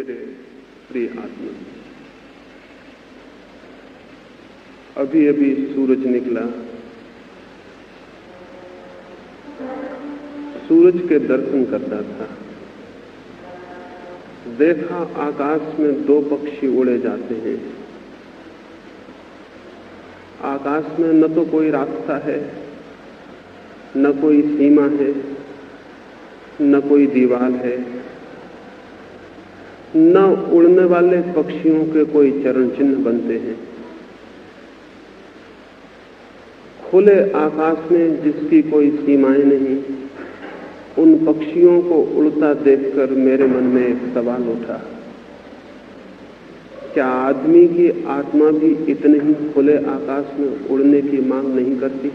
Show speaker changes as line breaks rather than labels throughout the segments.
मेरे प्रिय आत्मा, अभी अभी सूरज निकला। सूरज के दर्शन करता था। देखा आकाश में दो पक्षी उड़े जाते हैं। आकाश में न तो कोई रास्ता है, न कोई सीमा है, न कोई दीवार है, न उड़ने वाले पक्षियों के कोई चरण चिन्ह बनते हैं। खुले आकाश में जिसकी कोई सीमाएं नहीं, उन पक्षियों को उड़ता देखकर मेरे मन में एक सवाल उठा, क्या आदमी की आत्मा भी इतने ही खुले आकाश में उड़ने की मांग नहीं करती?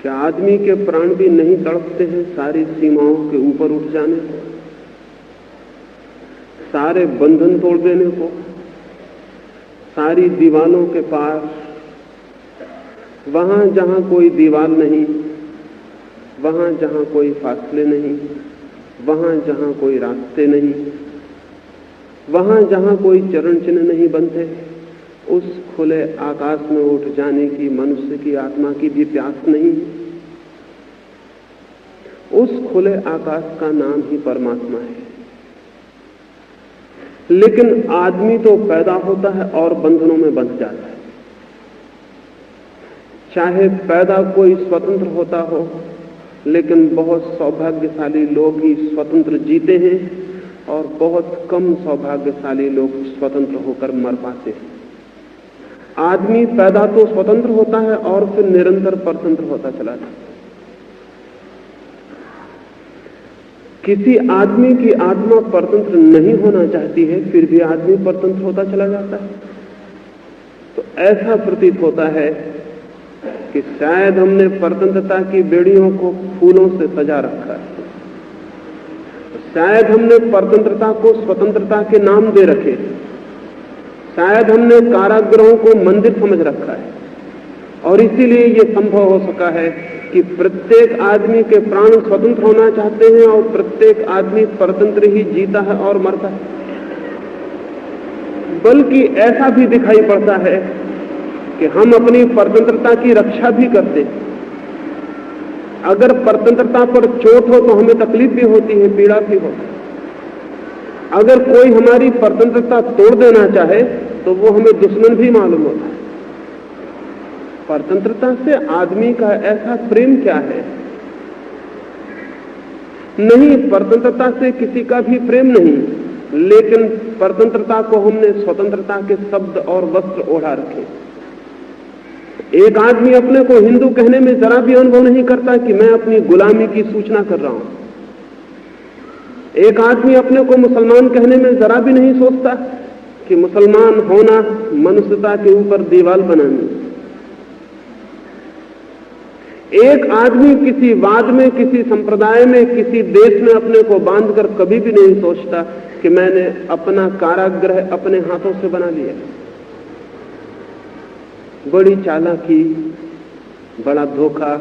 क्या आदमी के प्राण भी नहीं तड़पते हैं सारी सीमाओं के ऊपर उठ जाने को, सारे बंधन तोड़ देने को, सारी दीवालों के पार, वहां जहां कोई दीवार नहीं, वहां जहां कोई फासले नहीं, वहां जहां कोई रास्ते नहीं, वहां जहां कोई चरण चिन्ह नहीं बनते, उस खुले आकाश में उठ जाने की मनुष्य की आत्मा की भी प्यास नहीं? उस खुले आकाश का नाम ही परमात्मा है। लेकिन आदमी तो पैदा होता है और बंधनों में बंध जाता है। चाहे पैदा कोई स्वतंत्र होता हो, लेकिन बहुत सौभाग्यशाली लोग ही स्वतंत्र जीते हैं और बहुत कम सौभाग्यशाली लोग स्वतंत्र होकर मर पाते हैं। आदमी पैदा तो स्वतंत्र होता है और फिर निरंतर परतंत्र होता चला जाता है। किसी आदमी की आत्मा परतंत्र नहीं होना चाहती है, फिर भी आदमी परतंत्र होता चला जाता है। तो ऐसा प्रतीत होता है कि शायद हमने परतंत्रता की बेड़ियों को फूलों से सजा रखा है, शायद हमने परतंत्रता को स्वतंत्रता के नाम दे रखे, शायद हमने कारागृहों को मंदिर समझ रखा है, और इसीलिए यह संभव हो सका है कि प्रत्येक आदमी के प्राण स्वतंत्र होना चाहते हैं और प्रत्येक आदमी परतंत्र ही जीता है और मरता है। बल्कि ऐसा भी दिखाई पड़ता है कि हम अपनी परतंत्रता की रक्षा भी करते हैं। अगर परतंत्रता पर चोट हो तो हमें तकलीफ भी होती है, पीड़ा भी होती है। अगर कोई हमारी परतंत्रता तोड़ देना चाहे तो वो हमें दुश्मन भी मालूम होता है। परतंत्रता से आदमी का ऐसा प्रेम क्या है? नहीं, परतंत्रता से किसी का भी प्रेम नहीं, लेकिन परतंत्रता को हमने स्वतंत्रता के शब्द और वस्त्र ओढ़ा रखे। एक आदमी अपने को हिंदू कहने में जरा भी अनुभव नहीं करता कि मैं अपनी गुलामी की सूचना कर रहा हूं। एक आदमी अपने को मुसलमान कहने में जरा भी नहीं सोचता कि मुसलमान होना मनुष्यता के ऊपर दीवार बनानी। एक आदमी किसी वाद में, किसी संप्रदाय में, किसी देश में अपने को बांधकर कभी भी नहीं सोचता कि मैंने अपना कारागृह अपने हाथों से बना लिया। बड़ी चालाकी, बड़ा धोखा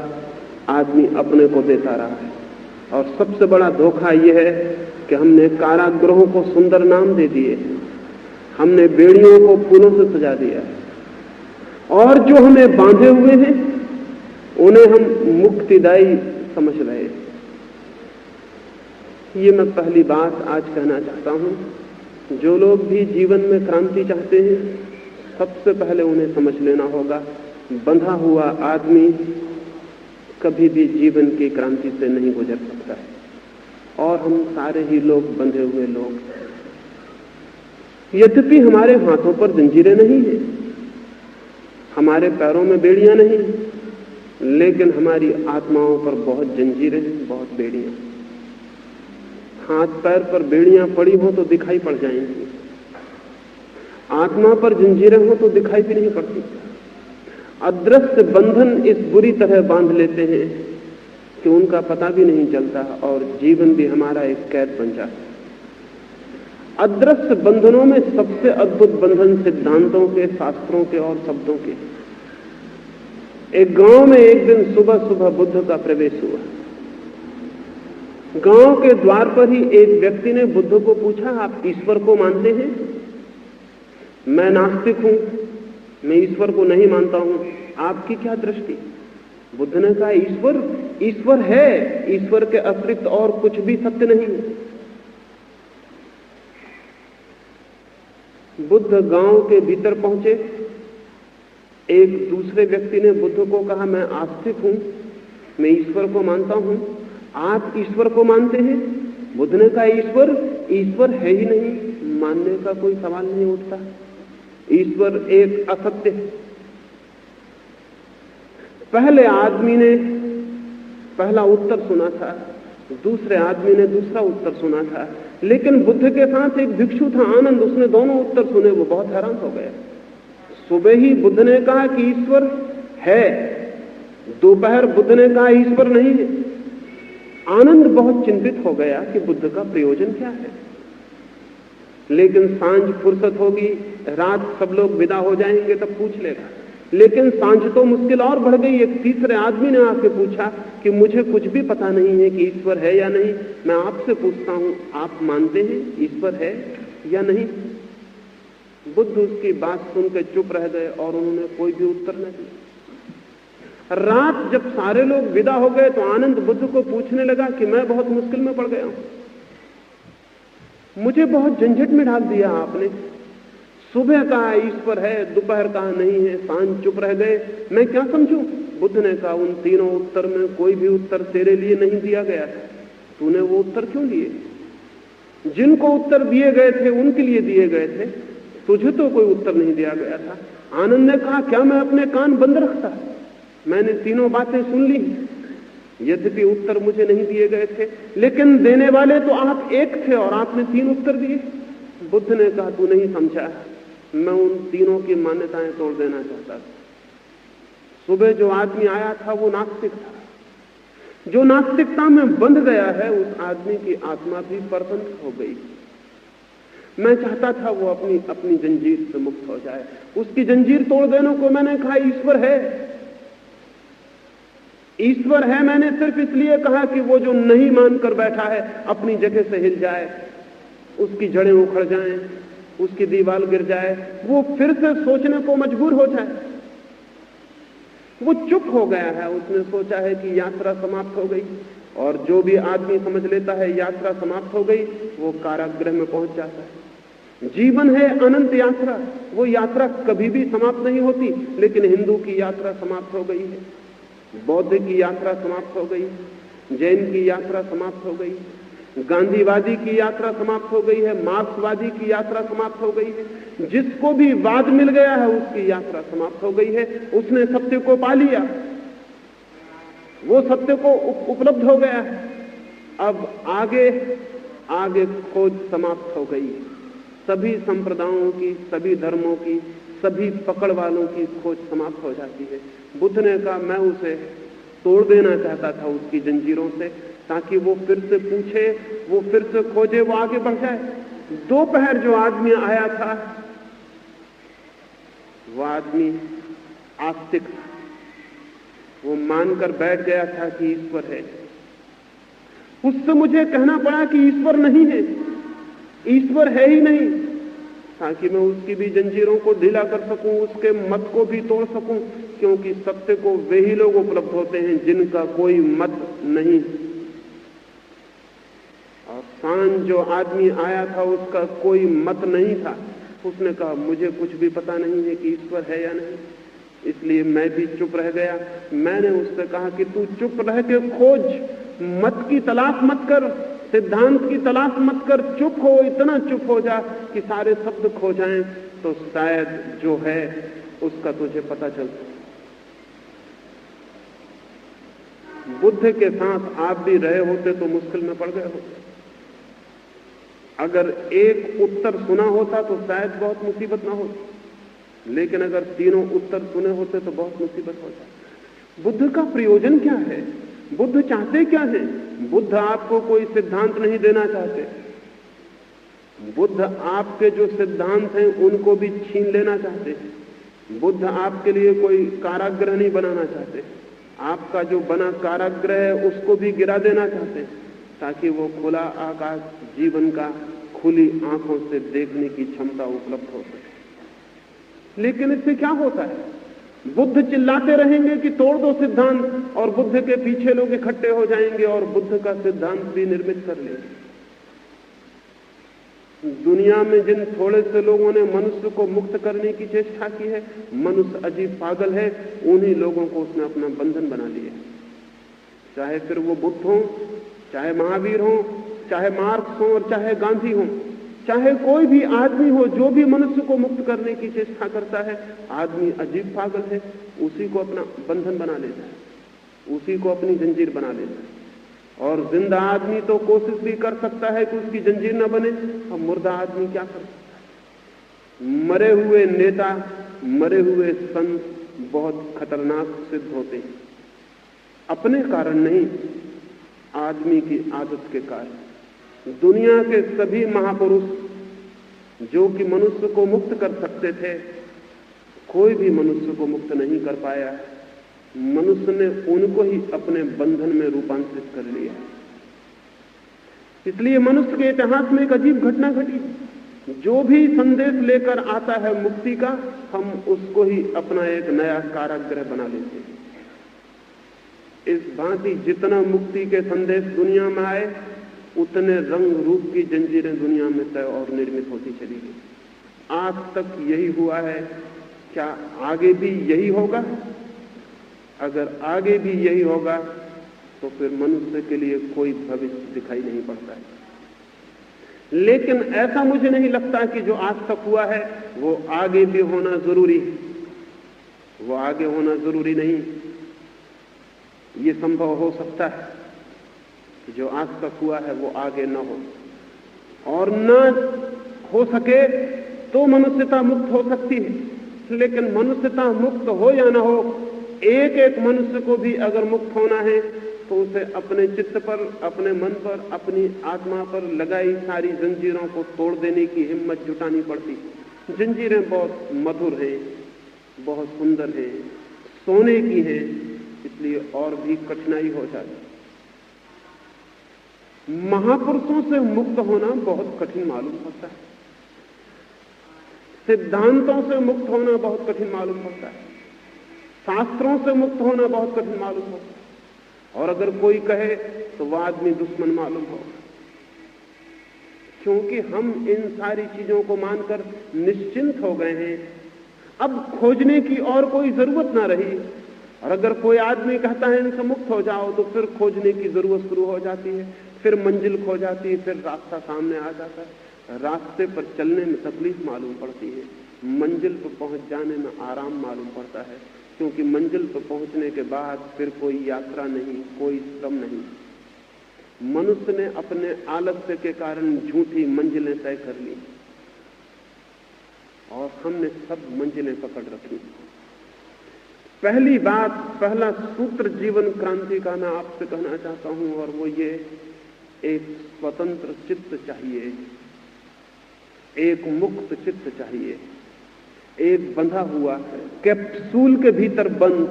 आदमी अपने को देता रहा है, और सबसे बड़ा धोखा यह है कि हमने कारागृहों को सुंदर नाम दे दिए, हमने बेड़ियों को फूलों से सजा दिया है, और जो हमें बांधे हुए हैं उन्हें हम मुक्तिदायी समझ रहे हैं। ये मैं पहली बात आज कहना चाहता हूं। जो लोग भी जीवन में क्रांति चाहते हैं, सबसे पहले उन्हें समझ लेना होगा, बंधा हुआ आदमी कभी भी जीवन की क्रांति से नहीं गुजर सकता है, और हम सारे ही लोग बंधे हुए लोग। यद्यपि हमारे हाथों पर जंजीरें नहीं है, हमारे पैरों में बेड़ियां नहीं, लेकिन हमारी आत्माओं पर बहुत जंजीरें हैं, बहुत बेड़ियां। हाथ पैर पर बेड़ियां पड़ी हो तो दिखाई पड़ जाएंगी, आत्मा पर जंजीरें हो तो दिखाई भी नहीं पड़ती। अदृश्य बंधन इस बुरी तरह बांध लेते हैं कि उनका पता भी नहीं चलता, और जीवन भी हमारा एक कैद बन जाता है। अदृश्य बंधनों में सबसे अद्भुत बंधन सिद्धांतों के, शास्त्रों के और शब्दों के। एक गांव में एक दिन सुबह सुबह बुद्ध का प्रवेश हुआ। गांव के द्वार पर ही एक व्यक्ति ने बुद्ध को पूछा, आप ईश्वर को मानते हैं? मैं नास्तिक हूं, मैं ईश्वर को नहीं मानता हूं, आपकी क्या दृष्टि? बुद्ध ने कहा, ईश्वर है, ईश्वर के अतिरिक्त और कुछ भी सत्य नहीं। बुद्ध गांव के भीतर पहुंचे। एक दूसरे व्यक्ति ने बुद्ध को कहा, मैं आस्तिक हूं, मैं ईश्वर को मानता हूं, आप ईश्वर को मानते हैं? बुद्ध ने कहा, ईश्वर है ही नहीं, मानने का कोई सवाल नहीं उठता। ईश्वर एक असत्य है। पहले आदमी ने पहला उत्तर सुना था, दूसरे आदमी ने दूसरा उत्तर सुना था, लेकिन बुद्ध के साथ एक भिक्षु था आनंद, उसने दोनों उत्तर सुने। वो बहुत हैरान हो गया। सुबह ही बुद्ध ने कहा कि ईश्वर है, दोपहर बुद्ध ने कहा ईश्वर नहीं है। आनंद बहुत चिंतित हो गया कि बुद्ध का प्रयोजन क्या है। लेकिन सांझ फुर्सत होगी, रात सब लोग विदा हो जाएंगे, तब पूछ लेगा। लेकिन सांझ तो मुश्किल और बढ़ गई। एक तीसरे आदमी ने आके पूछा कि मुझे कुछ भी पता नहीं है कि ईश्वर है या नहीं, मैं आपसे पूछता हूं, आप मानते हैं ईश्वर है या नहीं? बुद्ध उसकी बात सुनकर चुप रह गए और उन्होंने कोई भी उत्तर न दिया। रात जब सारे लोग विदा हो गए तो आनंद बुद्ध को पूछने लगा कि मैं बहुत मुश्किल में पड़ गया हूं, मुझे बहुत झंझट में डाल दिया आपने। सुबह कहा ईश्वर है, दोपहर कहा नहीं है, सांझ चुप रह गए, मैं क्या समझूं? बुद्ध ने कहा, उन तीनों उत्तर में कोई भी उत्तर तेरे लिए नहीं दिया गया था, तूने वो उत्तर क्यों लिए? जिनको उत्तर दिए गए थे उनके लिए दिए गए थे, तुझे तो कोई उत्तर नहीं दिया गया था। आनंद ने कहा, क्या मैं अपने कान बंद रखता? मैंने तीनों बातें सुन ली, यद्यपि उत्तर मुझे नहीं दिए गए थे, लेकिन देने वाले तो आप एक थे और आपने 3 उत्तर दिए। बुद्ध ने कहा, तू नहीं समझा, मैं उन तीनों की मान्यताएं तोड़ देना चाहता था। सुबह जो आदमी आया था वो नास्तिक था। जो नास्तिकता में बंध गया है उस आदमी की आत्मा भी परबंध हो गई। मैं चाहता था वो अपनी जंजीर से मुक्त हो जाए। उसकी जंजीर तोड़ देने को मैंने कहा ईश्वर है। ईश्वर है मैंने सिर्फ इसलिए कहा कि वो जो नहीं मानकर बैठा है अपनी जगह से हिल जाए, उसकी जड़ें उखड़ जाएं, उसकी दीवार गिर जाए, वो फिर से सोचने को मजबूर हो जाए। वो चुप हो गया है, उसने सोचा है कि यात्रा समाप्त हो गई, और जो भी आदमी समझ लेता है यात्रा समाप्त हो गई वो कारागृह में पहुंच जाता है। जीवन है अनंत यात्रा, वो यात्रा कभी भी समाप्त नहीं होती। लेकिन हिंदू की यात्रा समाप्त हो गई है, बौद्ध की यात्रा समाप्त हो गई, जैन की यात्रा समाप्त हो गई, गांधीवादी की यात्रा समाप्त हो गई है, मार्क्सवादी की यात्रा समाप्त हो गई है। जिसको भी वाद मिल गया है उसकी यात्रा समाप्त हो गई है। उसने सत्य को पा लिया, वो सत्य को उपलब्ध हो गया है। अब आगे खोज समाप्त हो गई है। सभी संप्रदायों की, सभी धर्मों की, सभी पकड़ वालों की खोज समाप्त हो जाती है। बुद्ध ने कहा, मैं उसे तोड़ देना चाहता था उसकी जंजीरों से, ताकि वो फिर से पूछे, वो फिर से खोजे, वो आगे बढ़ जाए। दोपहर जो आदमी आया था वो आदमी आस्तिक था, वो मानकर बैठ गया था कि ईश्वर है। उससे मुझे कहना पड़ा कि ईश्वर नहीं है, ईश्वर है ही नहीं, ताकि मैं उसकी भी जंजीरों को ढीला कर सकूं, उसके मत को भी तोड़ सकूं, क्योंकि सत्य को वे ही लोग उपलब्ध होते हैं जिनका कोई मत नहीं। और सांझ जो आदमी आया था उसका कोई मत नहीं था। उसने कहा, मुझे कुछ भी पता नहीं है कि ईश्वर है या नहीं, इसलिए मैं भी चुप रह गया। मैंने उससे कहा कि तू चुप रह के खोज, मत की तलाश मत कर, सिद्धांत की तलाश मत कर, चुप हो, इतना चुप हो जा कि सारे शब्द खो जाएं, तो शायद जो है उसका तुझे पता चलता। बुद्ध के साथ आप भी रहे होते तो मुश्किल में पड़ गए होते। अगर एक उत्तर सुना होता तो शायद बहुत मुसीबत ना होती, लेकिन अगर तीनों उत्तर सुने होते तो बहुत मुसीबत हो जाती। बुद्ध का प्रयोजन क्या है? बुद्ध चाहते क्या है? बुद्ध आपको कोई सिद्धांत नहीं देना चाहते। बुद्ध आपके जो सिद्धांत हैं उनको भी छीन लेना चाहते। बुद्ध आपके लिए कोई कारागृह नहीं बनाना चाहते। आपका जो बना कारागृह है उसको भी गिरा देना चाहते। ताकि वो खुला आकाश जीवन का खुली आंखों से देखने की क्षमता उपलब्ध हो सके। लेकिन इससे क्या होता है? बुद्ध चिल्लाते रहेंगे कि तोड़ दो सिद्धांत, और बुद्ध के पीछे लोग इकट्ठे हो जाएंगे और बुद्ध का सिद्धांत भी निर्मित कर लेंगे। दुनिया में जिन थोड़े से लोगों ने मनुष्य को मुक्त करने की चेष्टा की है, मनुष्य अजीब पागल है, उन्हीं लोगों को उसने अपना बंधन बना लिया। चाहे फिर वो बुद्ध हो, चाहे महावीर हो, चाहे मार्क्स हो और चाहे गांधी हो, चाहे कोई भी आदमी हो, जो भी मनुष्य को मुक्त करने की चेष्टा करता है, आदमी अजीब पागल है, उसी को अपना बंधन बना लेता है, उसी को अपनी जंजीर बना लेता है। और जिंदा आदमी तो कोशिश भी कर सकता है कि उसकी जंजीर न बने, अब मुर्दा आदमी क्या कर सकता है? मरे हुए नेता, मरे हुए संत बहुत खतरनाक सिद्ध होते हैं, अपने कारण नहीं, आदमी की आदत के कारण। दुनिया के सभी महापुरुष जो कि मनुष्य को मुक्त कर सकते थे, कोई भी मनुष्य को मुक्त नहीं कर पाया। मनुष्य ने उनको ही अपने बंधन में रूपांतरित कर लिया। इसलिए मनुष्य के इतिहास में एक अजीब घटना घटी। जो भी संदेश लेकर आता है मुक्ति का, हम उसको ही अपना एक नया कारागृह बना लेते हैं। इस भांति जितना मुक्ति के संदेश दुनिया में आए, उतने रंग रूप की जंजीरें दुनिया में तय और निर्मित होती चली गई। आज तक यही हुआ है, क्या आगे भी यही होगा? अगर आगे भी यही होगा तो फिर मनुष्य के लिए कोई भविष्य दिखाई नहीं पड़ता है। लेकिन ऐसा मुझे नहीं लगता कि जो आज तक हुआ है वो आगे भी होना जरूरी है। वो आगे होना जरूरी नहीं। ये संभव हो सकता है कि जो आज तक हुआ है वो आगे न हो, और न हो सके तो मनुष्यता मुक्त हो सकती है। लेकिन मनुष्यता मुक्त हो या न हो, एक एक मनुष्य को भी अगर मुक्त होना है तो उसे अपने चित्त पर, अपने मन पर, अपनी आत्मा पर लगाई सारी जंजीरों को तोड़ देने की हिम्मत जुटानी पड़ती। जंजीरें बहुत मधुर हैं, बहुत सुंदर हैं, सोने की हैं, इसलिए और भी कठिनाई हो जाती। महापुरुषों से मुक्त होना बहुत कठिन मालूम पड़ता है। सिद्धांतों से मुक्त होना बहुत कठिन मालूम पड़ता है। शास्त्रों से मुक्त होना बहुत कठिन मालूम होता है। और अगर कोई कहे तो वह आदमी दुश्मन मालूम होगा, क्योंकि हम इन सारी चीजों को मानकर निश्चिंत हो गए हैं। अब खोजने की और कोई जरूरत ना रही। और अगर कोई आदमी कहता है इनसे मुक्त हो जाओ, तो फिर खोजने की जरूरत शुरू हो जाती है, फिर मंजिल खो जाती है, फिर रास्ता सामने आ जाता है। रास्ते पर चलने में तकलीफ मालूम पड़ती है, मंजिल पर पहुंच जाने में आराम मालूम पड़ता है, क्योंकि मंजिल पर पहुंचने के बाद फिर कोई यात्रा नहीं, कोई श्रम नहीं। मनुष्य ने अपने आलस्य के कारण झूठी मंजिलें तय कर ली और हमने सब मंजिलें पकड़ रखी। पहली बात, पहला सूत्र जीवन क्रांति का मैं आपसे कहना चाहता हूं, और वो ये, एक स्वतंत्र चित्त चाहिए, एक मुक्त चित्त चाहिए। एक बंधा हुआ कैप्सूल के भीतर बंद,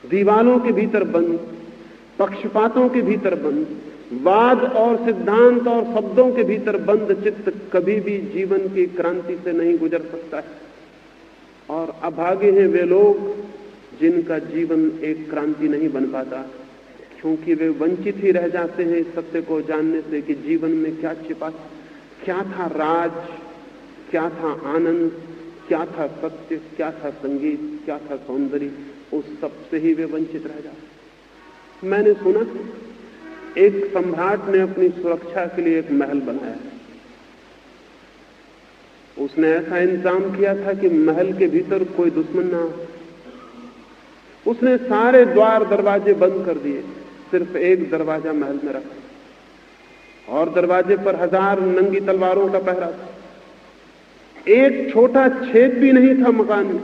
दीवालों के भीतर बंद, पक्षपातों के भीतर बंद, वाद और सिद्धांत और शब्दों के भीतर बंद चित्त कभी भी जीवन की क्रांति से नहीं गुजर सकता है। और अभागे हैं वे लोग जिनका जीवन एक क्रांति नहीं बन पाता, क्योंकि वे वंचित ही रह जाते हैं इस सत्य को जानने से कि जीवन में क्या छिपा, क्या था राज, क्या था आनंद, क्या था सत्य, क्या था संगीत, क्या था सौंदर्य। उस सब से ही वे वंचित रह जाते। मैंने सुना एक सम्राट ने अपनी सुरक्षा के लिए एक महल बनाया। उसने ऐसा इंतजाम किया था कि महल के भीतर कोई दुश्मन ना हो। उसने सारे द्वार दरवाजे बंद कर दिए, सिर्फ एक दरवाजा महल में रखा, और दरवाजे पर 1000 नंगी तलवारों का पहरा था। एक छोटा छेद भी नहीं था मकान में,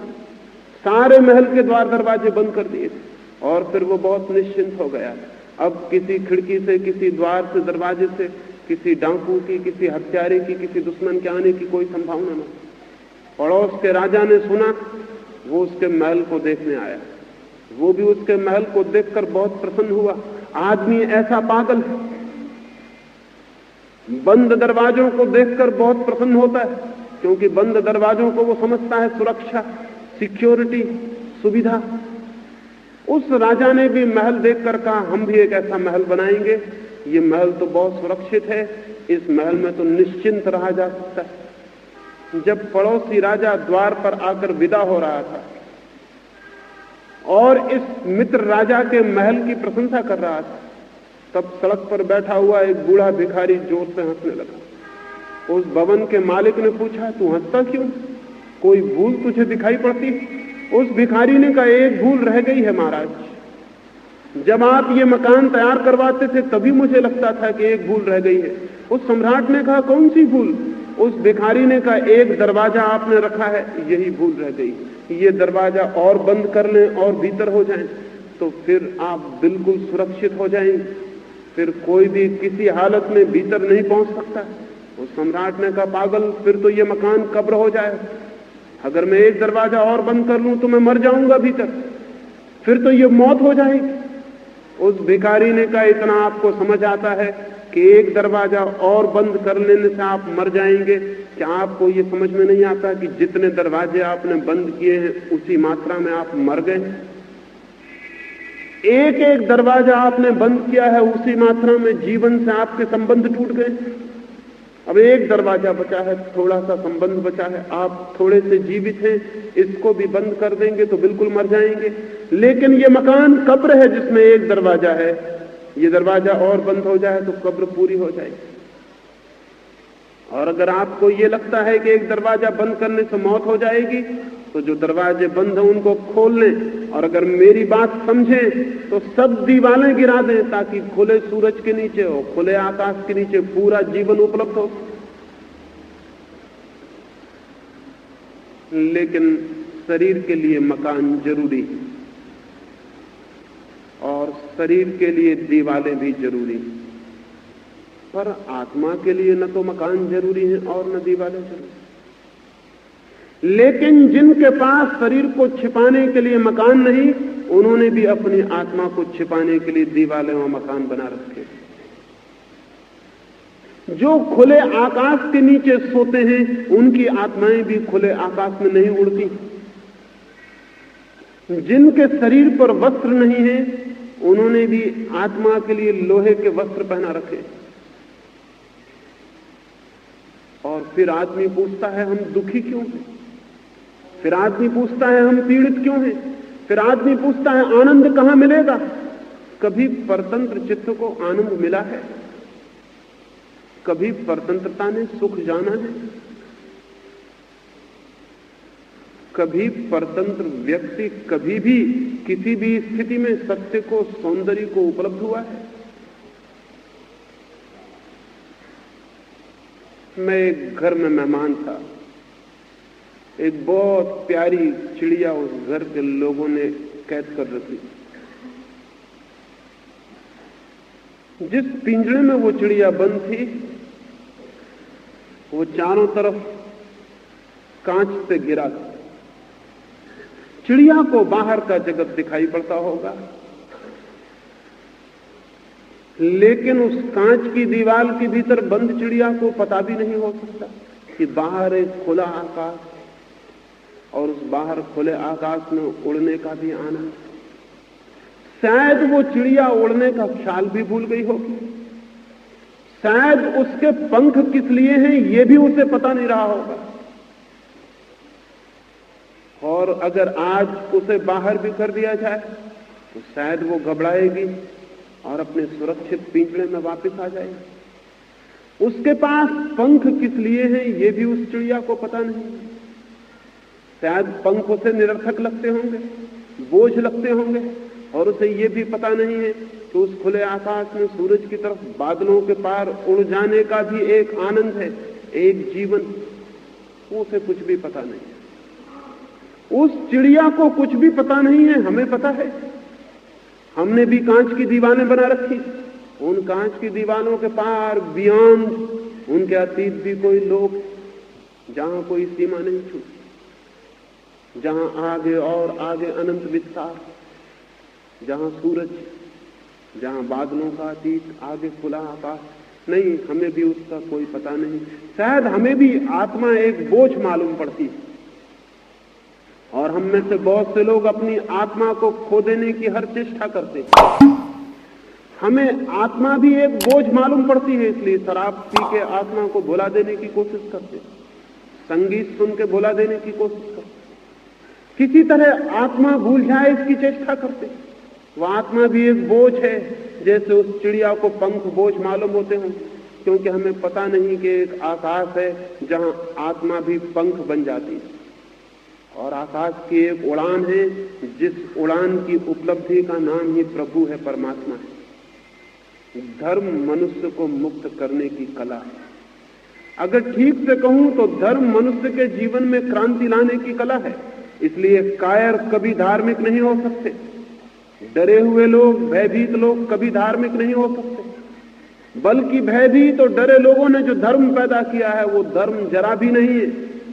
सारे महल के द्वार दरवाजे बंद कर दिए थे। और फिर वो बहुत निश्चिंत हो गया। अब किसी खिड़की से, किसी द्वार से, दरवाजे से किसी डाकू की, किसी हत्यारे की, किसी दुश्मन के आने की कोई संभावना न। पड़ोस के राजा ने सुना, वो उसके महल को देखने आया। वो भी उसके महल को देखकर बहुत प्रसन्न हुआ। आदमी ऐसा पागल है, बंद दरवाजों को देखकर बहुत प्रसन्न होता है, क्योंकि बंद दरवाजों को वो समझता है सुरक्षा, सिक्योरिटी, सुविधा। उस राजा ने भी महल देखकर कहा हम भी एक ऐसा महल बनाएंगे, ये महल तो बहुत सुरक्षित है, इस महल में तो निश्चिंत रहा जा सकता है। जब पड़ोसी राजा द्वार पर आकर विदा हो रहा था और इस मित्र राजा के महल की प्रशंसा कर रहा था, तब सड़क पर बैठा हुआ एक बूढ़ा भिखारी जोर से हंसने लगा। उस भवन के मालिक ने पूछा तू हंसता क्यों, कोई भूल तुझे दिखाई पड़ती? उस भिखारी ने कहा एक भूल रह गई है महाराज, जब आप ये मकान तैयार करवाते थे तभी मुझे लगता था कि एक भूल रह गई है। उस सम्राट ने कहा कौन सी भूल? उस भिखारी ने कहा एक दरवाजा आपने रखा है, यही भूल रह गई। ये दरवाजा और बंद कर लें और भीतर हो जाएं तो फिर आप बिल्कुल सुरक्षित हो जाएंगे, फिर कोई भी किसी हालत में भीतर नहीं पहुंच सकता। उस सम्राट ने कहा पागल, फिर तो ये मकान कब्र हो जाए, अगर मैं एक दरवाजा और बंद कर लूं तो मैं मर जाऊंगा भीतर, फिर तो ये मौत हो जाएगी। उस भिखारी ने कहा इतना आपको समझ आता है कि एक दरवाजा और बंद कर लेने से आप मर जाएंगे, क्या आपको ये समझ में नहीं आता कि जितने दरवाजे आपने बंद किए हैं उसी मात्रा में आप मर गए? एक एक दरवाजा आपने बंद किया है, उसी मात्रा में जीवन से आपके संबंध टूट गए। अब एक दरवाजा बचा है, थोड़ा सा संबंध बचा है, आप थोड़े से जीवित हैं, इसको भी बंद कर देंगे तो बिल्कुल मर जाएंगे। लेकिन ये मकान कब्र है जिसमें एक दरवाजा है, ये दरवाजा और बंद हो जाए तो कब्र पूरी हो जाएगी। और अगर आपको ये लगता है कि एक दरवाजा बंद करने से मौत हो जाएगी तो जो दरवाजे बंद हैं उनको खोल लें, और अगर मेरी बात समझें तो सब दीवारें गिरा दें ताकि खुले सूरज के नीचे हो, खुले आकाश के नीचे पूरा जीवन उपलब्ध हो। लेकिन शरीर के लिए मकान जरूरी है और शरीर के लिए दीवारें भी जरूरी हैं, पर आत्मा के लिए न तो मकान जरूरी है और न दीवारें जरूरी। लेकिन जिनके पास शरीर को छिपाने के लिए मकान नहीं, उन्होंने भी अपनी आत्मा को छिपाने के लिए दीवारें और मकान बना रखे। जो खुले आकाश के नीचे सोते हैं उनकी आत्माएं भी खुले आकाश में नहीं उड़ती। जिनके शरीर पर वस्त्र नहीं है उन्होंने भी आत्मा के लिए लोहे के वस्त्र पहना रखे। और फिर आदमी पूछता है हम दुखी क्यों हैं, फिर आदमी पूछता है हम पीड़ित क्यों हैं, फिर आदमी पूछता है आनंद कहां मिलेगा? कभी परतंत्र चित्त को आनंद मिला है? कभी परतंत्रता ने सुख जाना है? कभी परतंत्र व्यक्ति कभी भी किसी भी स्थिति में सत्य को, सौंदर्य को उपलब्ध हुआ है? मैं एक घर में मेहमान था, एक बहुत प्यारी चिड़िया उस घर के लोगों ने कैद कर रखी। जिस पिंजरे में वो चिड़िया बंद थी वो चारों तरफ कांच से घिरा था। चिड़िया को बाहर का जगत दिखाई पड़ता होगा, लेकिन उस कांच की दीवार के भीतर बंद चिड़िया को पता भी नहीं हो सकता कि बाहर एक खुला आकाश, और उस बाहर खुले आकाश में उड़ने का भी आनंद। शायद वो चिड़िया उड़ने का ख्याल भी भूल गई होगी, शायद उसके पंख किस लिए हैं ये भी उसे पता नहीं रहा होगा। और अगर आज उसे बाहर भी कर दिया जाए तो शायद वो घबराएगी और अपने सुरक्षित पिंजरे में वापस आ जाएगी। उसके पास पंख किस लिए हैं ये भी उस चिड़िया को पता नहीं। शायद पंख उसे निरर्थक लगते होंगे, बोझ लगते होंगे, और उसे ये भी पता नहीं है कि उस खुले आकाश में सूरज की तरफ बादलों के पार उड़ जाने का भी एक आनंद है, एक जीवन। उसे कुछ भी पता नहीं। उस चिड़िया को कुछ भी पता नहीं है, हमें पता है। हमने भी कांच की दीवारें बना रखी, उन कांच की दीवारों के पार, बियॉन्ड, उनके अतीत भी कोई लोग, जहां कोई सीमा नहीं छूटी, जहां आगे और आगे अनंत विस्तार, जहां सूरज, जहां बादलों का अतीत, आगे खुला आकाश, नहीं, हमें भी उसका कोई पता नहीं। शायद हमें भी आत्मा एक बोझ मालूम पड़ती है, और हम में से बहुत से लोग अपनी आत्मा को खो देने की हर चेष्टा करते हैं। हमें आत्मा भी एक बोझ मालूम पड़ती है, इसलिए शराब पी के आत्मा को भुला देने की कोशिश करते, संगीत सुन के भुला देने की कोशिश करते, किसी तरह आत्मा भूल जाए इसकी चेष्टा करते। वह आत्मा भी एक बोझ है, जैसे उस चिड़िया को पंख बोझ मालूम होते हैं, क्योंकि हमें पता नहीं कि एक आकाश है जहां आत्मा भी पंख बन जाती है, और आकाश की एक उड़ान है जिस उड़ान की उपलब्धि का नाम ही प्रभु है, परमात्मा है। धर्म मनुष्य को मुक्त करने की कला है। अगर ठीक से कहूं तो धर्म मनुष्य के जीवन में क्रांति लाने की कला है। इसलिए कायर कभी धार्मिक नहीं हो सकते, डरे हुए लोग, भयभीत लोग कभी धार्मिक नहीं हो सकते, बल्कि भयभीत और डरे लोगों ने जो धर्म पैदा किया है वो धर्म जरा भी नहीं है,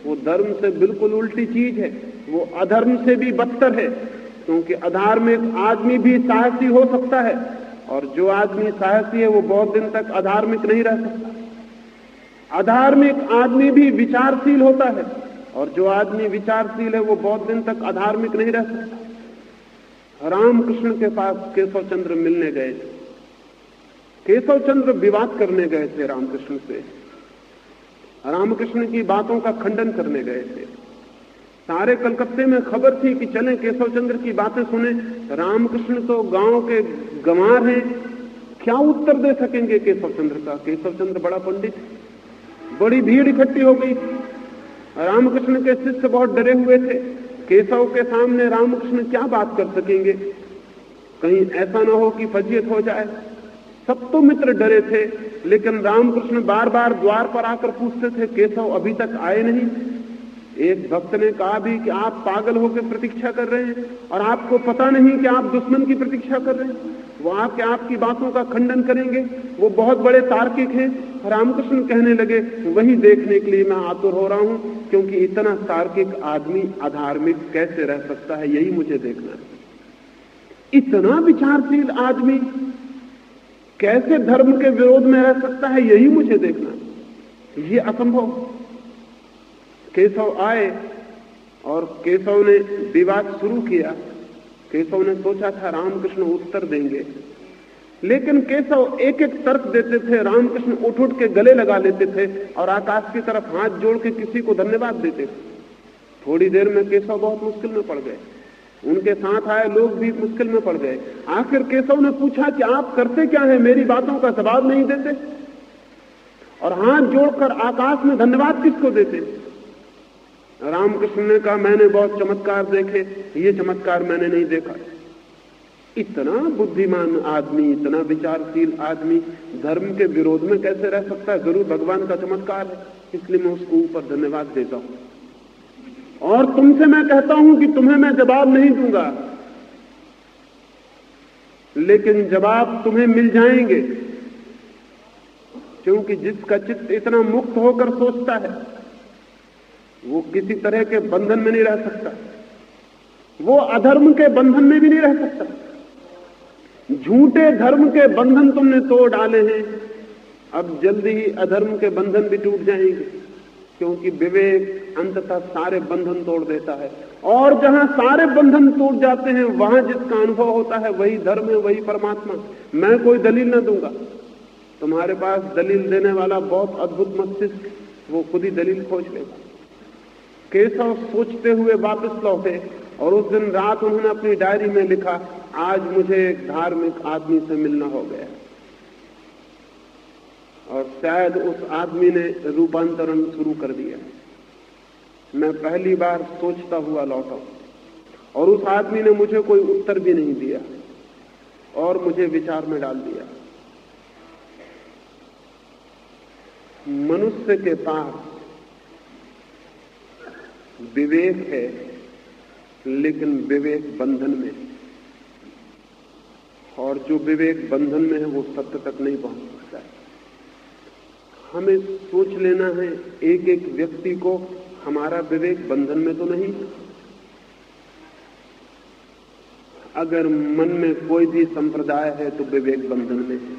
वो धर्म से बिल्कुल उल्टी चीज है, वो अधर्म से भी बदतर है। क्योंकि अधार्मिक आदमी भी साहसी हो सकता है, और जो आदमी साहसी है वो बहुत दिन तक अधार्मिक नहीं रह सकता। अधार्मिक आदमी भी विचारशील होता है, और जो आदमी विचारशील है वो बहुत दिन तक अधार्मिक नहीं रह सकता। रामकृष्ण के पास केशव चंद्र मिलने गए थे, केशव चंद्र विवाद करने गए थे रामकृष्ण से, रामकृष्ण की बातों का खंडन करने गए थे। सारे कलकत्ते में खबर थी कि चलें केशव चंद्र की बातें सुने। रामकृष्ण तो गांव के गंवार हैं, क्या उत्तर दे सकेंगे केशव चंद्र का? केशव चंद्र बड़ा पंडित, बड़ी भीड़ इकट्ठी हो गई। रामकृष्ण के शिष्य बहुत डरे हुए थे, केशव के सामने रामकृष्ण क्या बात कर सकेंगे, कहीं ऐसा ना हो कि फजीयत हो जाए। सब तो मित्र डरे थे, लेकिन रामकृष्ण बार बार द्वार पर आकर पूछते थे, केशव अभी तक आए नहीं। एक भक्त ने कहा भी कि आप पागल होकर प्रतीक्षा कर रहे हैं, और आपको पता नहीं कि आप दुश्मन की प्रतीक्षा कर रहे हैं। वो आके आपकी बातों का खंडन करेंगे, वो बहुत बड़े तार्किक हैं। रामकृष्ण कहने लगे, वही देखने के लिए मैं आतुर हो रहा हूं, क्योंकि इतना तार्किक आदमी अधार्मिक कैसे रह सकता है, यही मुझे देखना है। इतना विचारशील आदमी कैसे धर्म के विरोध में रह सकता है, यही मुझे देखना है। ये असंभव। केशव आए और केशव ने विवाद शुरू किया। केशव ने सोचा था रामकृष्ण उत्तर देंगे, लेकिन केशव एक एक तर्क देते थे। रामकृष्ण उठ उठ के गले लगा लेते थे और आकाश की तरफ हाथ जोड़ के किसी को धन्यवाद देते थे। थोड़ी देर में केशव बहुत मुश्किल में पड़ गए, उनके साथ आए लोग भी मुश्किल में पड़ गए। आखिर केशव ने पूछा कि आप करते क्या हैं, मेरी बातों का जवाब नहीं देते, और हाथ जोड़कर आकाश में धन्यवाद किसको देते? रामकृष्ण ने कहा, मैंने बहुत चमत्कार देखे, ये चमत्कार मैंने नहीं देखा। इतना बुद्धिमान आदमी, इतना विचारशील आदमी धर्म के विरोध में कैसे रह सकता है? जरूर भगवान का चमत्कार है, इसलिए मैं उसको ऊपर धन्यवाद देता हूं। और तुमसे मैं कहता हूं कि तुम्हें मैं जवाब नहीं दूंगा, लेकिन जवाब तुम्हें मिल जाएंगे, क्योंकि जिसका चित्त इतना मुक्त होकर सोचता है वो किसी तरह के बंधन में नहीं रह सकता, वो अधर्म के बंधन में भी नहीं रह सकता। झूठे धर्म के बंधन तुमने तोड़ डाले हैं, अब जल्दी ही अधर्म के बंधन भी टूट जाएंगे, क्योंकि विवेक अंततः सारे बंधन तोड़ देता है। और जहां सारे बंधन टूट जाते हैं वहां जिसका अनुभव होता है वही धर्म है, वही परमात्मा। मैं कोई दलील न दूंगा, तुम्हारे पास दलील देने वाला बहुत अद्भुत मस्तिष्क, वो खुद ही दलील खोज लेगा। केशव सोचते हुए वापस लौटे और उस दिन रात उन्होंने अपनी डायरी में लिखा, आज मुझे एक धार्मिक आदमी से मिलना हो गया। और शायद उस आदमी ने रूपांतरण शुरू कर दिया। मैं पहली बार सोचता हुआ लौटा और उस आदमी ने मुझे कोई उत्तर भी नहीं दिया और मुझे विचार में डाल दिया। मनुष्य के पास विवेक है, लेकिन विवेक बंधन में है, और जो विवेक बंधन में है वो सत्य तक नहीं पहुंच सकता है। हमें सोच लेना है एक एक व्यक्ति को, हमारा विवेक बंधन में तो नहीं। अगर मन में कोई भी संप्रदाय है तो विवेक बंधन में है।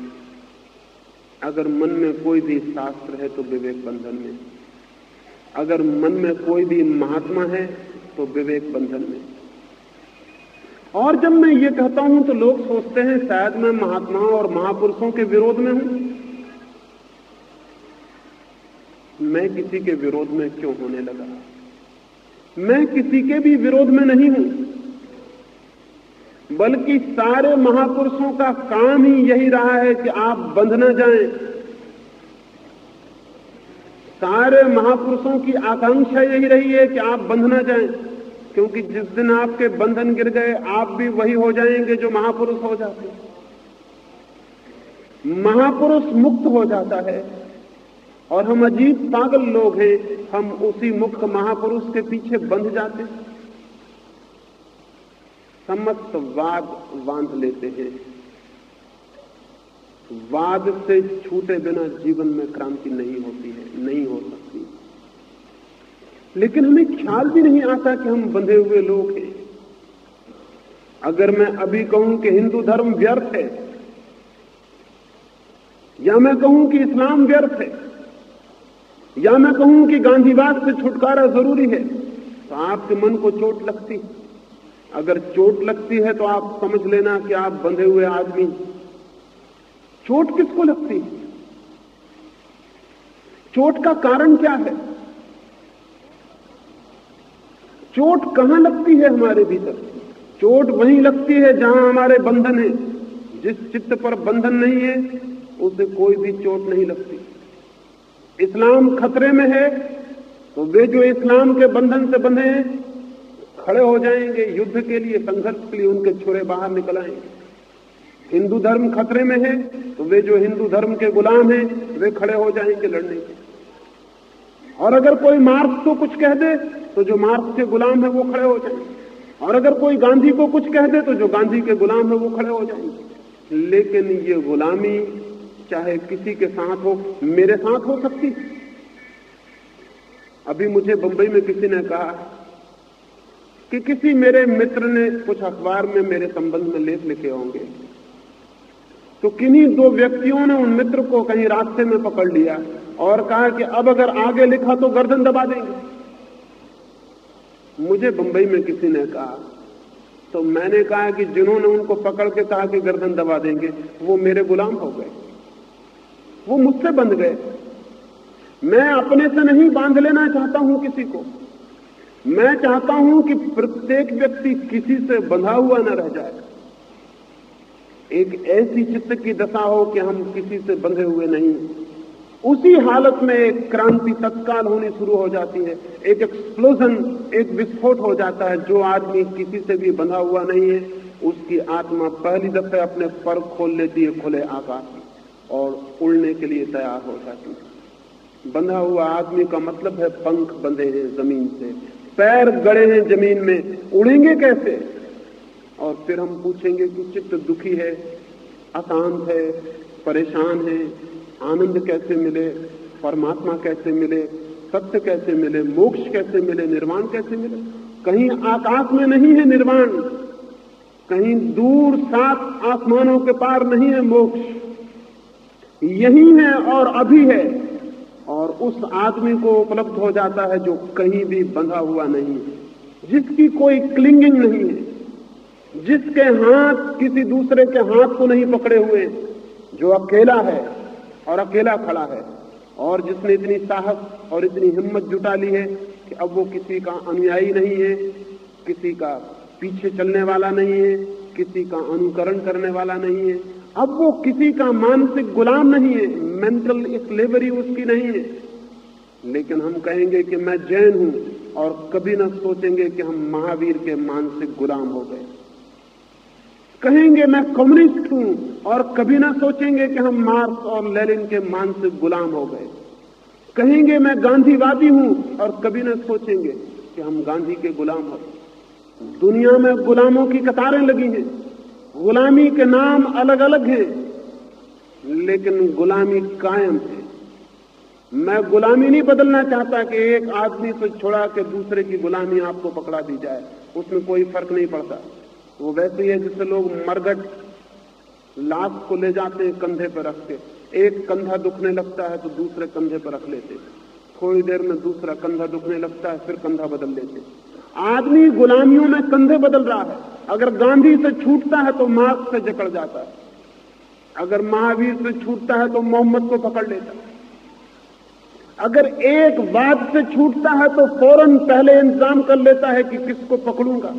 अगर मन में कोई भी शास्त्र है तो विवेक बंधन में, अगर मन में कोई भी महात्मा है तो विवेक बंधन में। और जब मैं ये कहता हूं तो लोग सोचते हैं शायद मैं महात्माओं और महापुरुषों के विरोध में हूं। मैं किसी के विरोध में क्यों होने लगा? मैं किसी के भी विरोध में नहीं हूं, बल्कि सारे महापुरुषों का काम ही यही रहा है कि आप बंध न जाएं। सारे महापुरुषों की आकांक्षा यही रही है कि आप बंध न जाएं, क्योंकि जिस दिन आपके बंधन गिर गए आप भी वही हो जाएंगे जो महापुरुष हो जाते हैं। महापुरुष मुक्त हो जाता है और हम अजीब पागल लोग हैं, हम उसी मुक्त महापुरुष के पीछे बंध जाते हैं, समस्त वाद बांध लेते हैं। वाद से छूटे बिना जीवन में क्रांति नहीं होती है, नहीं हो सकती। लेकिन हमें ख्याल भी नहीं आता कि हम बंधे हुए लोग हैं। अगर मैं अभी कहूं कि हिंदू धर्म व्यर्थ है, या मैं कहूं कि इस्लाम व्यर्थ है, या मैं कहूं कि गांधीवाद से छुटकारा जरूरी है, तो आपके मन को चोट लगती। अगर चोट लगती है तो आप समझ लेना कि आप बंधे हुए आदमी। चोट किसको लगती है? चोट का कारण क्या है? चोट कहां लगती है हमारे भीतर? चोट वहीं लगती है जहां हमारे बंधन है। जिस चित्त पर बंधन नहीं है उसे कोई भी चोट नहीं लगती। इस्लाम खतरे में है तो वे जो इस्लाम के बंधन से बंधे हैं खड़े हो जाएंगे युद्ध के लिए, संघर्ष के लिए, उनके छुरे बाहर निकल आएंगे। हिंदू धर्म खतरे में है तो वे जो हिंदू धर्म के गुलाम हैं वे खड़े हो जाएंगे लड़ने के। और अगर कोई मार्क्स को कुछ कह दे तो जो मार्क्स के गुलाम है वो खड़े हो जाएंगे, और अगर कोई गांधी को कुछ कह दे तो जो गांधी के गुलाम है वो खड़े हो जाएंगे। लेकिन ये गुलामी चाहे किसी के साथ हो, मेरे साथ हो सकती। अभी मुझे बंबई में किसी ने कहा कि किसी मेरे मित्र ने कुछ अखबार में मेरे संबंध में लेख लिखे होंगे, तो किन्हीं दो व्यक्तियों ने उन मित्र को कहीं रास्ते में पकड़ लिया और कहा कि अब अगर आगे लिखा तो गर्दन दबा देंगे। मुझे बंबई में किसी ने कहा, तो मैंने कहा कि जिन्होंने उनको पकड़ के कहा कि गर्दन दबा देंगे वो मेरे गुलाम हो गए, वो मुझसे बंध गए। मैं अपने से नहीं बांध लेना चाहता हूं किसी को। मैं चाहता हूं कि प्रत्येक व्यक्ति किसी से बंधा हुआ न रह जाए। एक ऐसी चित्त की दशा हो कि हम किसी से बंधे हुए नहीं। उसी हालत में एक क्रांति तत्काल होनी शुरू हो जाती है, एक एक्सप्लोजन, एक विस्फोट हो जाता है। जो आदमी किसी से भी बंधा हुआ नहीं है उसकी आत्मा पहली दफे अपने पर खोल लेती है खुले आकाश में और उड़ने के लिए तैयार हो जाती है। बंधा हुआ आदमी का मतलब है पंख बंधे हैं जमीन से, पैर गड़े हैं जमीन में, उड़ेंगे कैसे? और फिर हम पूछेंगे कि चित्त दुखी है, अशांत है, परेशान है, आनंद कैसे मिले, परमात्मा कैसे मिले, सत्य कैसे मिले, मोक्ष कैसे मिले, निर्वाण कैसे मिले? कहीं आकाश में नहीं है निर्वाण, कहीं दूर 7 आसमानों के पार नहीं है मोक्ष, यही है और अभी है। और उस आदमी को उपलब्ध हो जाता है जो कहीं भी बंधा हुआ नहीं है, जिसकी कोई क्लिंगिंग नहीं है, जिसके हाथ किसी दूसरे के हाथ को नहीं पकड़े हुए, जो अकेला है और अकेला खड़ा है, और जिसने इतनी साहस और इतनी हिम्मत जुटा ली है कि अब वो किसी का अनुयायी नहीं है, किसी का पीछे चलने वाला नहीं है, किसी का अनुकरण करने वाला नहीं है, अब वो किसी का मानसिक गुलाम नहीं है, मेंटल स्लेवरी उसकी नहीं है। लेकिन हम कहेंगे कि मैं जैन हूं और कभी न सोचेंगे कि हम महावीर के मानसिक गुलाम हो गए। कहेंगे मैं कम्युनिस्ट हूं और कभी ना सोचेंगे कि हम मार्क्स और लेनिन के मानसिक गुलाम हो गए। कहेंगे मैं गांधीवादी हूं और कभी ना सोचेंगे कि हम गांधी के गुलाम हो। दुनिया में गुलामों की कतारें लगी हैं, गुलामी के नाम अलग अलग हैं, लेकिन गुलामी कायम है। मैं गुलामी नहीं बदलना चाहता कि एक आदमी से छोड़ा के दूसरे की गुलामी आपको पकड़ा दी जाए, उसमें कोई फर्क नहीं पड़ता। वो वैसे ही है जिससे लोग मरघट लाश को ले जाते हैं कंधे पर रख के, एक कंधा दुखने लगता है तो दूसरे कंधे पर रख लेते, थोड़ी देर में दूसरा कंधा दुखने लगता है, फिर कंधा बदल लेते। आदमी गुलामियों में कंधे बदल रहा है। अगर गांधी से छूटता है तो मार्क्स से जकड़ जाता है, अगर महावीर से छूटता है तो मोहम्मद को पकड़ लेता है, अगर एक बात से छूटता है तो फौरन पहले इंतजाम कर लेता है कि किसको पकड़ूंगा।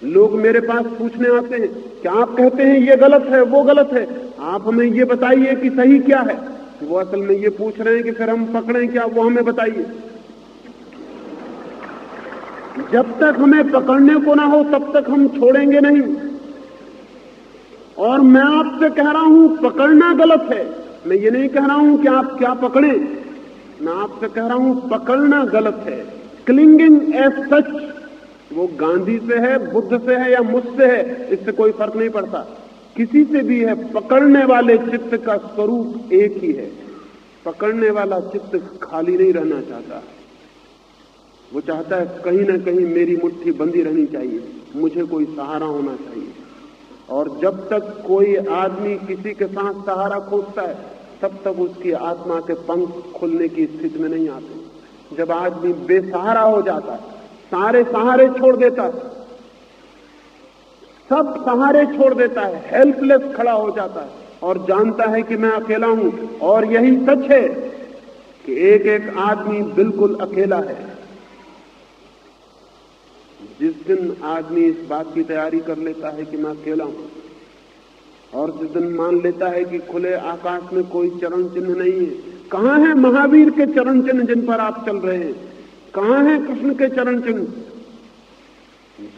लोग मेरे पास पूछने आते हैं कि आप कहते हैं ये गलत है वो गलत है, आप हमें ये बताइए कि सही क्या है। वो असल में ये पूछ रहे हैं कि फिर हम पकड़ें क्या, वो हमें बताइए। जब तक हमें पकड़ने को ना हो तब तक हम छोड़ेंगे नहीं। और मैं आपसे कह रहा हूं पकड़ना गलत है, मैं ये नहीं कह रहा हूं कि आप क्या पकड़ें, मैं आपसे कह रहा हूं पकड़ना गलत है। क्लिंगिंग एज सच, वो गांधी से है, बुद्ध से है या मुझसे है, इससे कोई फर्क नहीं पड़ता, किसी से भी है। पकड़ने वाले चित्त का स्वरूप एक ही है। पकड़ने वाला चित्त खाली नहीं रहना चाहता, वो चाहता है कहीं ना कहीं मेरी मुट्ठी बंधी रहनी चाहिए, मुझे कोई सहारा होना चाहिए। और जब तक कोई आदमी किसी के साथ सहारा खोजता है तब तक उसकी आत्मा के पंख खुलने की स्थिति में नहीं आते। जब आदमी बेसहारा हो जाता है, सारे सहारे छोड़ देता है, सब सहारे छोड़ देता है, हेल्पलेस खड़ा हो जाता है और जानता है कि मैं अकेला हूं। और यही सच है कि एक एक आदमी बिल्कुल अकेला है। जिस दिन आदमी इस बात की तैयारी कर लेता है कि मैं अकेला हूं, और जिस दिन मान लेता है कि खुले आकाश में कोई चरण चिन्ह नहीं है। कहां है महावीर के चरण चिन्ह जिन पर आप चल रहे हैं? कहां है कृष्ण के चरण चिन्ह?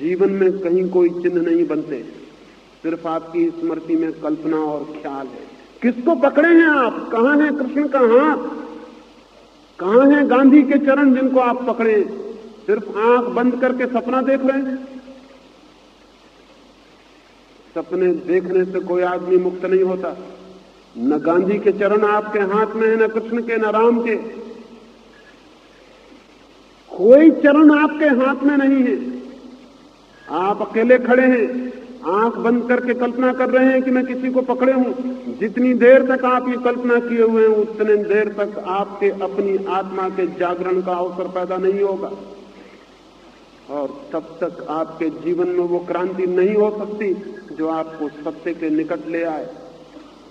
जीवन में कहीं कोई चिन्ह नहीं बनते, सिर्फ आपकी स्मृति में कल्पना और ख्याल है। किसको पकड़े हैं आप? कहां है कृष्ण का हाथ? कहां है गांधी के चरण जिनको आप पकड़े? सिर्फ आंख बंद करके सपना देख रहे हैं। सपने देखने से कोई आदमी मुक्त नहीं होता। न गांधी के चरण आपके हाथ में है, न कृष्ण के, न राम के। कोई चरण आपके हाथ में नहीं है। आप अकेले खड़े हैं, आंख बंद करके कल्पना कर रहे हैं कि मैं किसी को पकड़े हूं। जितनी देर तक आप ये कल्पना किए हुए हैं उतने देर तक आपके अपनी आत्मा के जागरण का अवसर पैदा नहीं होगा, और तब तक आपके जीवन में वो क्रांति नहीं हो सकती जो आपको सत्य के निकट ले आए।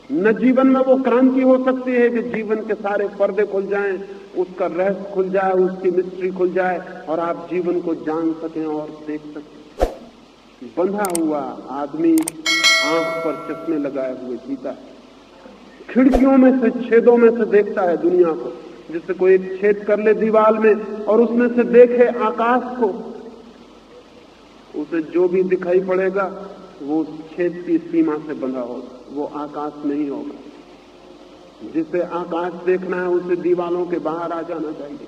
न जीवन में वो क्रांति हो सकती है कि जीवन के सारे पर्दे खुल जाएं, उसका रहस्य खुल जाए, उसकी मिस्ट्री खुल जाए और आप जीवन को जान सकें और देख सकें। बंधा हुआ आदमी आंख पर चश्मे लगाए हुए जीता है, खिड़कियों में से, छेदों में से देखता है दुनिया को। जिससे कोई एक छेद कर ले दीवार में और उसमें से देखे आकाश को, उसे जो भी दिखाई पड़ेगा वो उस छेद की सीमा से बंधा होगा, वो आकाश नहीं होगा। जिसे आकाश देखना है उसे दीवारों के बाहर आ जाना चाहिए।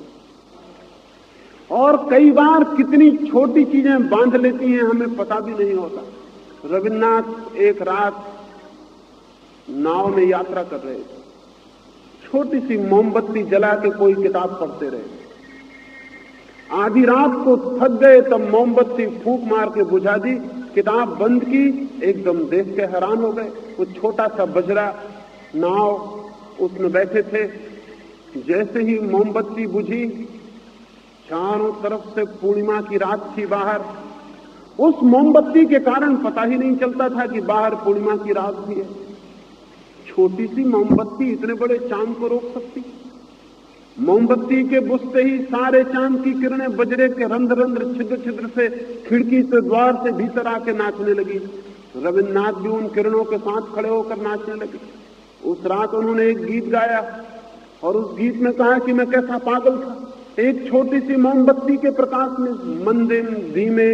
और कई बार कितनी छोटी चीजें बांध लेती हैं हमें पता भी नहीं होता। रविन्द्रनाथ एक रात नाव में यात्रा कर रहे थे, छोटी सी मोमबत्ती जला के कोई किताब पढ़ते रहे। आधी रात को थक गए तब मोमबत्ती फूंक मार के बुझा दी, किताब बंद की, एकदम देख के हैरान हो गए। वो छोटा सा बजरा नाव, उसमें बैठे थे। जैसे ही मोमबत्ती बुझी, चारों तरफ से पूर्णिमा की रात थी बाहर। उस मोमबत्ती के कारण पता ही नहीं चलता था कि बाहर पूर्णिमा की रात भी है। छोटी सी मोमबत्ती इतने बड़े चांद को रोक सकती? मोमबत्ती के बुझते ही सारे चांद की किरणें बजरे के रंध्र रंध्र छिद्र छिद्र से, खिड़की से, द्वार से भीतर आके नाचने लगी। रविन्द्रनाथ भी उन किरणों के साथ खड़े होकर नाचने लगे। उस रात उन्होंने एक गीत गाया और उस गीत में कहा कि मैं कैसा पागल था, एक छोटी सी मोमबत्ती के प्रकाश में, मंदे धीमे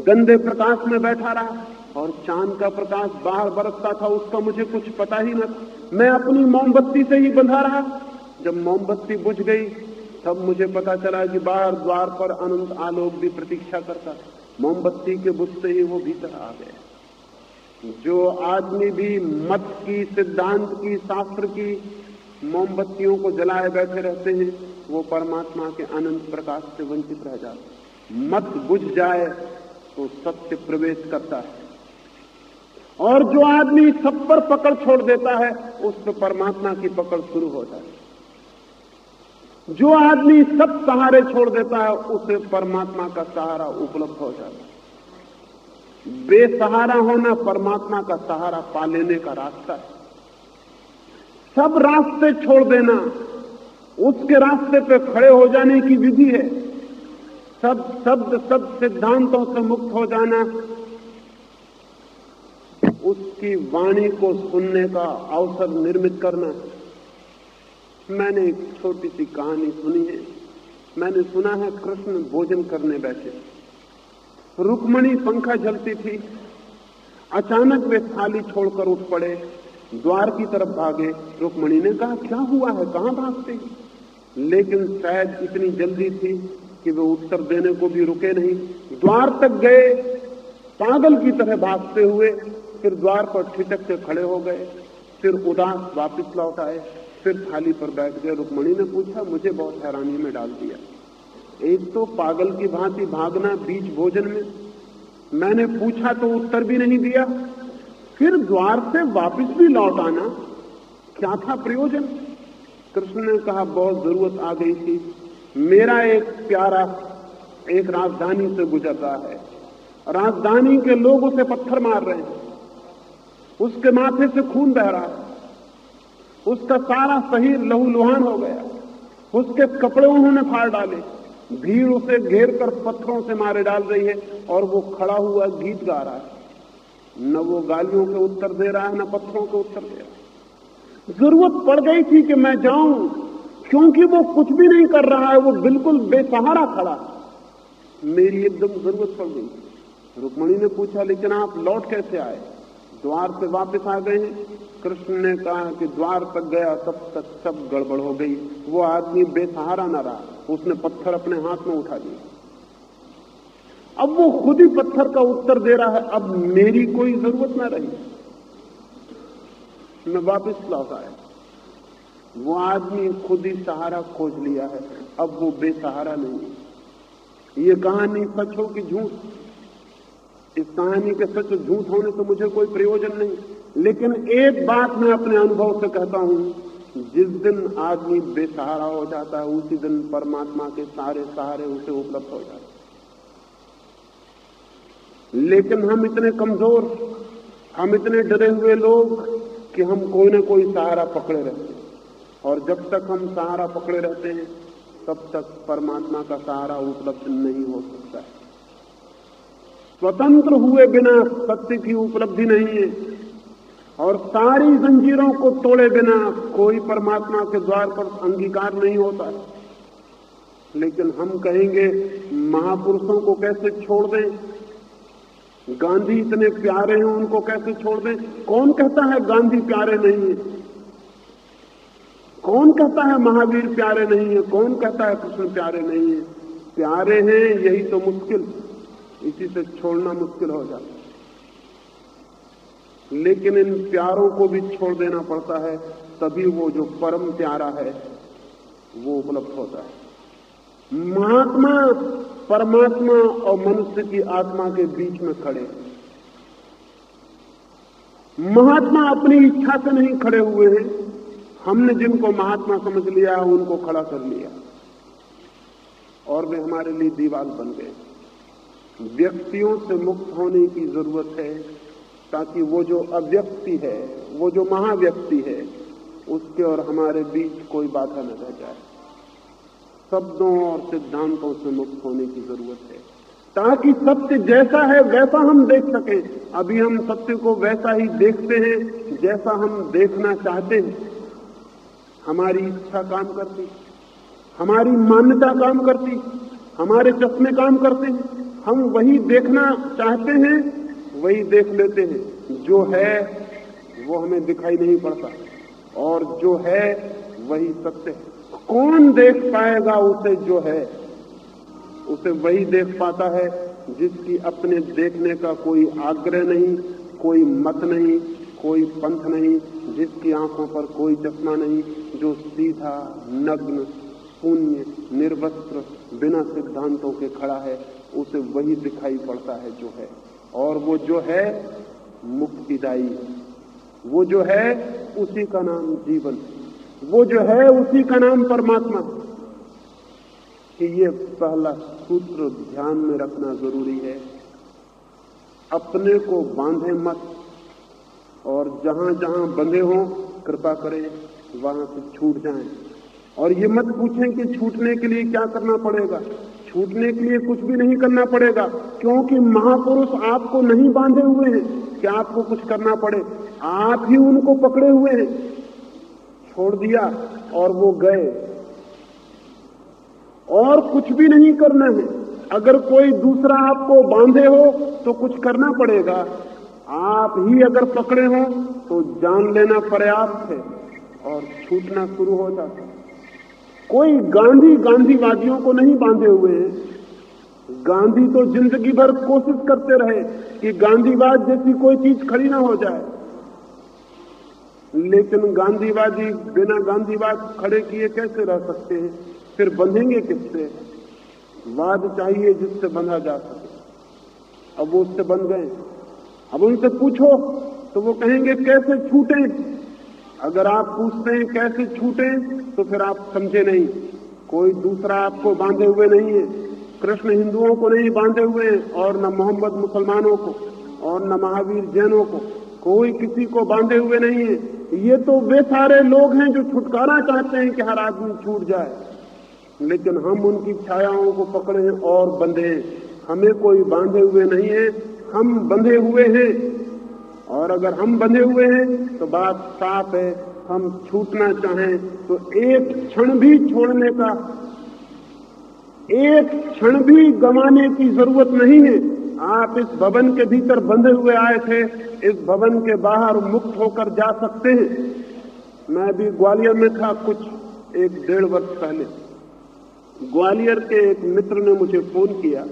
गंदे प्रकाश में बैठा रहा और चांद का प्रकाश बाहर बरसता था, उसका मुझे कुछ पता ही न था। मैं अपनी मोमबत्ती से ही बंधा रहा। जब मोमबत्ती बुझ गई तब मुझे पता चला कि बाहर द्वार पर अनंत आलोक भी प्रतीक्षा करता। मोमबत्ती के बुझते ही वो भीतर आ गए। जो आदमी भी मत की, सिद्धांत की, शास्त्र की मोमबत्तियों को जलाए बैठे रहते हैं, वो परमात्मा के अनंत प्रकाश से वंचित रह जाते। मत बुझ जाए तो सत्य प्रवेश करता है। और जो आदमी सब पर पकड़ छोड़ देता है उस पर परमात्मा की पकड़ शुरू हो जाती। जो आदमी सब सहारे छोड़ देता है उसे परमात्मा का सहारा उपलब्ध हो जाता है। बेसहारा होना परमात्मा का सहारा पा लेने का रास्ता है। सब रास्ते छोड़ देना उसके रास्ते पे खड़े हो जाने की विधि है। सब शब्द सब सिद्धांतों से मुक्त हो जाना उसकी वाणी को सुनने का अवसर निर्मित करना। मैंने एक छोटी सी कहानी सुनी है। मैंने सुना है कृष्ण भोजन करने बैठे, रुक्मणी पंखा जलती थी, अचानक वे थाली छोड़कर उठ पड़े, द्वार की तरफ भागे। रुक्मणी ने कहा क्या हुआ है, कहां भागते? लेकिन शायद इतनी जल्दी थी कि वे उत्तर देने को भी रुके नहीं। द्वार तक गए, पागल की तरह भागते हुए, फिर द्वार पर ठिठक के खड़े हो गए, फिर उदास वापस लौट आए, फिर थाली पर बैठ गए। रुक्मणी ने पूछा, मुझे बहुत हैरानी में डाल दिया। एक तो पागल की भांति भागना बीच भोजन में, मैंने पूछा तो उत्तर भी नहीं दिया, फिर द्वार से वापस भी लौट आना, क्या था प्रयोजन? कृष्ण ने कहा बहुत जरूरत आ गई थी। मेरा एक प्यारा एक राजधानी से गुजर रहा है, राजधानी के लोग उसे पत्थर मार रहे हैं, उसके माथे से खून बह रहा है, उसका सारा शरीर लहूलुहान हो गया, उसके कपड़े उन्होंने फाड़ डाले, भीड़ उसे घेर कर पत्थरों से मारे डाल रही है और वो खड़ा हुआ गीत गा रहा है। न वो गालियों के उत्तर दे रहा है, न पत्थरों के उत्तर दे रहा है। जरूरत पड़ गई थी कि मैं जाऊं, क्योंकि वो कुछ भी नहीं कर रहा है, वो बिल्कुल बेसहारा खड़ा है। मेरी एकदम जरूरत पड़ गई। रुक्मणी ने पूछा, लेकिन आप लौट कैसे आए? द्वार से वापस आ गए हैं। कृष्ण ने कहा कि द्वार तक गया तब तक सब गड़बड़ हो गई। वो आदमी बेसहारा न रहा, उसने पत्थर अपने हाथ में उठा लिया। अब वो खुद ही पत्थर का उत्तर दे रहा है, अब मेरी कोई जरूरत ना रही। मैं वापस लौट आया। वो आदमी खुद ही सहारा खोज लिया है, अब वो बेसहारा नहीं। ये कहानी सच हो कि झूठ, इस कहानी के सच झूठ होने से मुझे कोई प्रयोजन नहीं, लेकिन एक बात मैं अपने अनुभव से कहता हूं, जिस दिन आदमी बेसहारा हो जाता है उसी दिन परमात्मा के सारे सहारे उसे उपलब्ध हो जाते। लेकिन हम इतने कमजोर, हम इतने डरे हुए लोग कि हम कोई न कोई सहारा पकड़े रहते हैं, और जब तक हम सहारा पकड़े रहते हैं तब तक परमात्मा का सहारा उपलब्ध नहीं हो सकता है। स्वतंत्र हुए बिना सत्य की उपलब्धि नहीं है, और सारी जंजीरों को तोड़े बिना कोई परमात्मा के द्वार पर अंगीकार नहीं होता है। लेकिन हम कहेंगे महापुरुषों को कैसे छोड़ दें, गांधी इतने प्यारे हैं उनको कैसे छोड़ दें? कौन कहता है गांधी प्यारे नहीं है? कौन कहता है महावीर प्यारे नहीं है? कौन कहता है कृष्ण प्यारे नहीं है? प्यारे हैं, यही तो मुश्किल, इसी से छोड़ना मुश्किल हो जाता है। लेकिन इन प्यारों को भी छोड़ देना पड़ता है, तभी वो जो परम प्यारा है वो उपलब्ध होता है। महात्मा परमात्मा और मनुष्य की आत्मा के बीच में खड़े। महात्मा अपनी इच्छा से नहीं खड़े हुए हैं, हमने जिनको महात्मा समझ लिया उनको खड़ा कर लिया और वे हमारे लिए दीवार बन गए। व्यक्तियों से मुक्त होने की जरूरत है, ताकि वो जो अव्यक्ति है, वो जो महाव्यक्ति है, उसके और हमारे बीच कोई बाधा न रह जाए। शब्दों और सिद्धांतों से मुक्त होने की जरूरत है, ताकि सत्य जैसा है वैसा हम देख सकें। अभी हम सत्य को वैसा ही देखते हैं जैसा हम देखना चाहते हैं। हमारी इच्छा काम करती, हमारी मान्यता काम करती, हमारे चश्मे काम करते हैं। हम वही देखना चाहते हैं, वही देख लेते हैं। जो है वो हमें दिखाई नहीं पड़ता, और जो है वही सत्य है। कौन देख पाएगा उसे? जो है उसे वही देख पाता है जिसकी अपने देखने का कोई आग्रह नहीं, कोई मत नहीं, कोई पंथ नहीं, जिसकी आंखों पर कोई चश्मा नहीं, जो सीधा नग्न शून्य निर्वस्त्र बिना सिद्धांतों के खड़ा है, उसे वही दिखाई पड़ता है जो है। और वो जो है मुक्तिदायी, वो जो है उसी का नाम जीवन, वो जो है उसी का नाम परमात्मा। कि ये पहला सूत्र ध्यान में रखना जरूरी है। अपने को बांधे मत, और जहां जहां बंधे हों कृपा करें वहां से छूट जाएं। और ये मत पूछें कि छूटने के लिए क्या करना पड़ेगा। छूटने के लिए कुछ भी नहीं करना पड़ेगा, क्योंकि महापुरुष आपको नहीं बांधे हुए हैं कि आपको कुछ करना पड़े। आप ही उनको पकड़े हुए हैं। छोड़ दिया और वो गए, और कुछ भी नहीं करना है। अगर कोई दूसरा आपको बांधे हो तो कुछ करना पड़ेगा। आप ही अगर पकड़े हो तो जान लेना पर्याप्त है और छूटना शुरू हो जाता है। कोई गांधीवादियों को नहीं बांधे हुए हैं। गांधी तो जिंदगी भर कोशिश करते रहे कि गांधीवाद जैसी कोई चीज खड़ी ना हो जाए, लेकिन गांधीवादी बिना गांधीवाद खड़े किए कैसे रह सकते हैं? फिर बंधेंगे किससे? वाद चाहिए जिससे बंधा जा सके। अब वो उससे बंध गए। अब उनसे पूछो तो वो कहेंगे कैसे छूटें। अगर आप पूछते हैं कैसे छूटें तो फिर आप समझे नहीं। कोई दूसरा आपको बांधे हुए नहीं है। कृष्ण हिंदुओं को नहीं बांधे हुए हैं, और न मोहम्मद मुसलमानों को, और न महावीर जैनों को। कोई किसी को बांधे हुए नहीं है। ये तो वे सारे लोग हैं जो छुटकारा चाहते हैं कि हर आदमी छूट जाए, लेकिन हम उनकी छायाओं को पकड़े और बंधे हैं। हमें कोई बांधे हुए नहीं है, हम बंधे हुए हैं। और अगर हम बंधे हुए हैं तो बात साफ है, हम छूटना चाहें तो एक क्षण भी छोड़ने का, एक क्षण भी गंवाने की जरूरत नहीं है। आप इस भवन के भीतर बंधे हुए आए थे, इस भवन के बाहर मुक्त होकर जा सकते हैं। मैं भी ग्वालियर में था कुछ 1-1.5 वर्ष पहले। ग्वालियर के एक मित्र ने मुझे फोन किया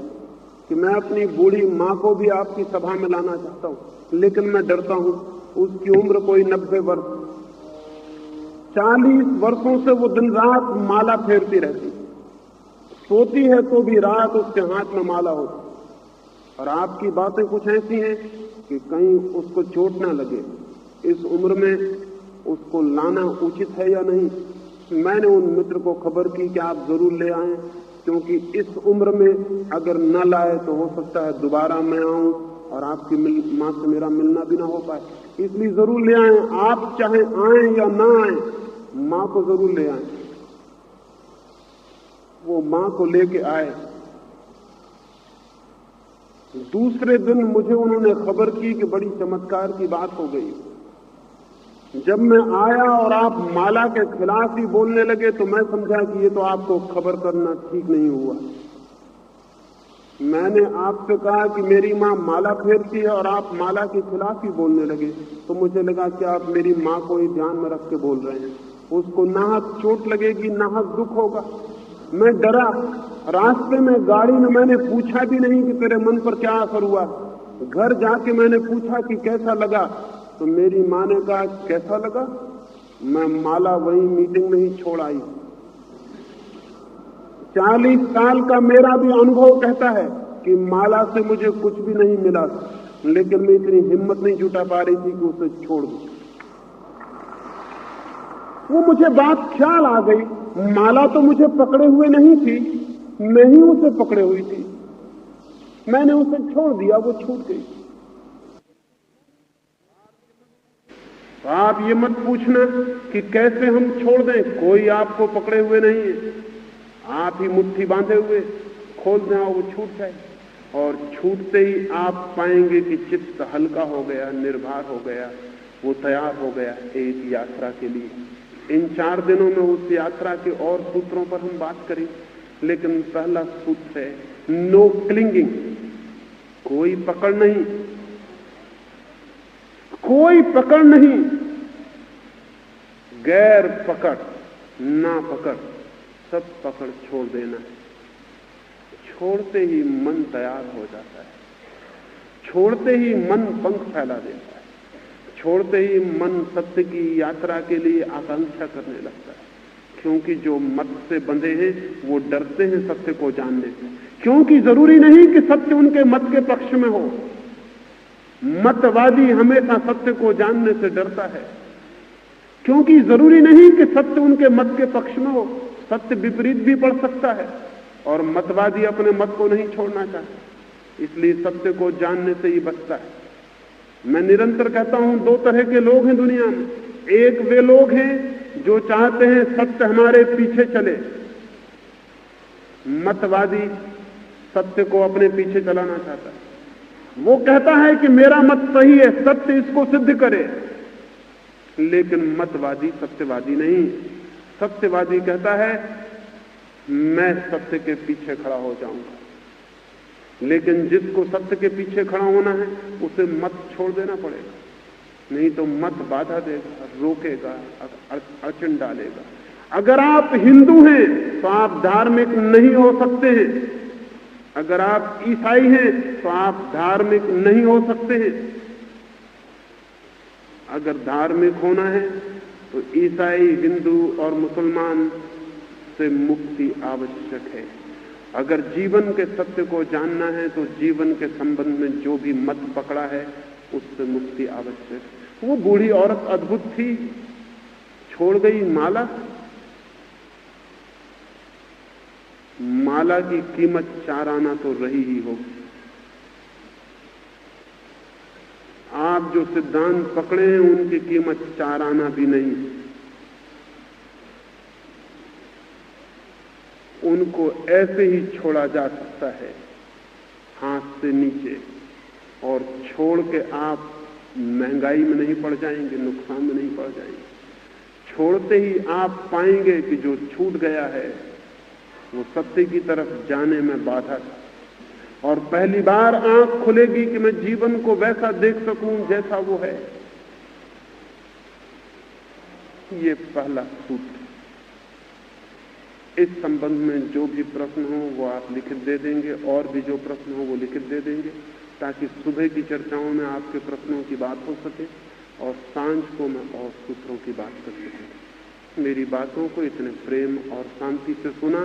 कि मैं अपनी बूढ़ी मां को भी आपकी सभा में लाना चाहता हूं, लेकिन मैं डरता हूं। उसकी उम्र कोई 90 वर्ष, 40 वर्षों से वो दिन रात माला फेरती रहती, सोती है तो भी रात उसके हाथ में माला होती। और आपकी बातें कुछ ऐसी हैं कि कहीं उसको चोट ना लगे। इस उम्र में उसको लाना उचित है या नहीं? मैंने उन मित्र को खबर की कि आप जरूर ले आएं, क्योंकि इस उम्र में अगर न लाए तो हो सकता है दोबारा मैं आऊं और आपकी मां से मेरा मिलना भी ना हो पाए। इसलिए जरूर ले आएं। आप चाहे आएं या ना आएं, मां को जरूर ले आएं। वो मां को लेके आए। दूसरे दिन मुझे उन्होंने खबर की कि बड़ी चमत्कार की बात हो गई। जब मैं आया और आप माला के खिलाफ ही बोलने लगे तो मैं समझा कि ये तो आपको खबर करना ठीक नहीं हुआ। मैंने आपसे कहा कि मेरी मां माला फेरती है और आप माला के खिलाफ ही बोलने लगे, तो मुझे लगा कि आप मेरी मां को ही ध्यान में रख के बोल रहे हैं। उसको नाहक चोट लगेगी, नाहक दुख होगा। मैं डरा। रास्ते में गाड़ी में मैंने पूछा भी नहीं कि तेरे मन पर क्या असर हुआ। घर जाके मैंने पूछा कि कैसा लगा, तो मेरी मां ने कहा कैसा लगा? मैं माला वही मीटिंग में ही छोड़ आई। 40 साल का मेरा भी अनुभव कहता है कि माला से मुझे कुछ भी नहीं मिला, लेकिन मैं इतनी हिम्मत नहीं जुटा पा रही थी कि उसे छोड़ दूं। वो मुझे बात ख्याल आ गई, माला तो मुझे पकड़े हुए नहीं थी, मैं ही उसे पकड़े हुई थी। मैंने उसे छोड़ दिया, वो छूट गई। तो आप ये मत पूछना कि कैसे हम छोड़ दें, कोई आपको पकड़े हुए नहीं है। आप ही मुट्ठी बांधे हुए खोल दें और वो छूट जाए। और छूटते ही आप पाएंगे कि चित्त हल्का हो गया, निर्भर हो गया, वो तैयार हो गया एक यात्रा के लिए। इन 4 दिनों में उस यात्रा के और सूत्रों पर हम बात करें, लेकिन पहला सूत्र है नो क्लिंगिंग। कोई पकड़ नहीं, कोई पकड़ नहीं, गैर पकड़, ना पकड़, सब पकड़ छोड़ देना है। छोड़ते ही मन तैयार हो जाता है, छोड़ते ही मन पंख फैला देता है, छोड़ते ही मन सत्य की यात्रा के लिए आकांक्षा करने लगता है। क्योंकि जो मत से बंधे हैं वो डरते हैं सत्य को जानने से, क्योंकि जरूरी नहीं कि सत्य उनके मत के पक्ष में हो। मतवादी हमेशा सत्य को जानने से डरता है, क्योंकि जरूरी नहीं कि सत्य उनके मत के पक्ष में हो, सत्य विपरीत भी पड़ सकता है, और मतवादी अपने मत को नहीं छोड़ना चाहता, इसलिए सत्य को जानने से ही बचता है। मैं निरंतर कहता हूं, दो तरह के लोग हैं दुनिया में। एक वे लोग हैं जो चाहते हैं सत्य हमारे पीछे चले, मतवादी सत्य को अपने पीछे चलाना चाहता है। वो कहता है कि मेरा मत सही है, सत्य इसको सिद्ध करे, लेकिन मतवादी सत्यवादी नहीं। सत्यवादी कहता है मैं सत्य के पीछे खड़ा हो जाऊंगा, लेकिन जिसको सत्य के पीछे खड़ा होना है उसे मत छोड़ देना पड़ेगा, नहीं तो मत बाधा देगा, रोकेगा, अड़चन डालेगा। अगर आप हिंदू हैं तो आप धार्मिक नहीं हो सकते हैं, अगर आप ईसाई हैं तो आप धार्मिक नहीं हो सकते हैं। अगर धार्मिक होना है तो ईसाई, हिंदू और मुसलमान से मुक्ति आवश्यक है। अगर जीवन के सत्य को जानना है तो जीवन के संबंध में जो भी मत पकड़ा है उससे मुक्ति आवश्यक है। वो बूढ़ी औरत अद्भुत थी, छोड़ गई माला। माला की कीमत 4 आना तो रही ही होगी। आप जो सिद्धांत पकड़े हैं उनकी कीमत 4 आना भी नहीं। उनको ऐसे ही छोड़ा जा सकता है हाथ से नीचे, और छोड़ के आप महंगाई में नहीं पड़ जाएंगे, नुकसान में नहीं पड़ जाएंगे। छोड़ते ही आप पाएंगे कि जो छूट गया है वो सत्य की तरफ जाने में बाधा था, और पहली बार आंख खुलेगी कि मैं जीवन को वैसा देख सकूं जैसा वो है। ये पहला सूत्र। इस संबंध में जो भी प्रश्न हो वो आप लिखित दे देंगे, और भी जो प्रश्न हो वो लिखित दे देंगे, ताकि सुबह की चर्चाओं में आपके प्रश्नों की बात हो सके और सांझ को मैं और सूत्रों की बात कर सकूं। मेरी बातों को इतने प्रेम और शांति से सुना,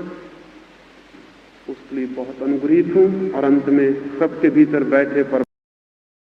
उसके लिए बहुत अनुग्रहित हूं, और अंत में सबके भीतर बैठे पर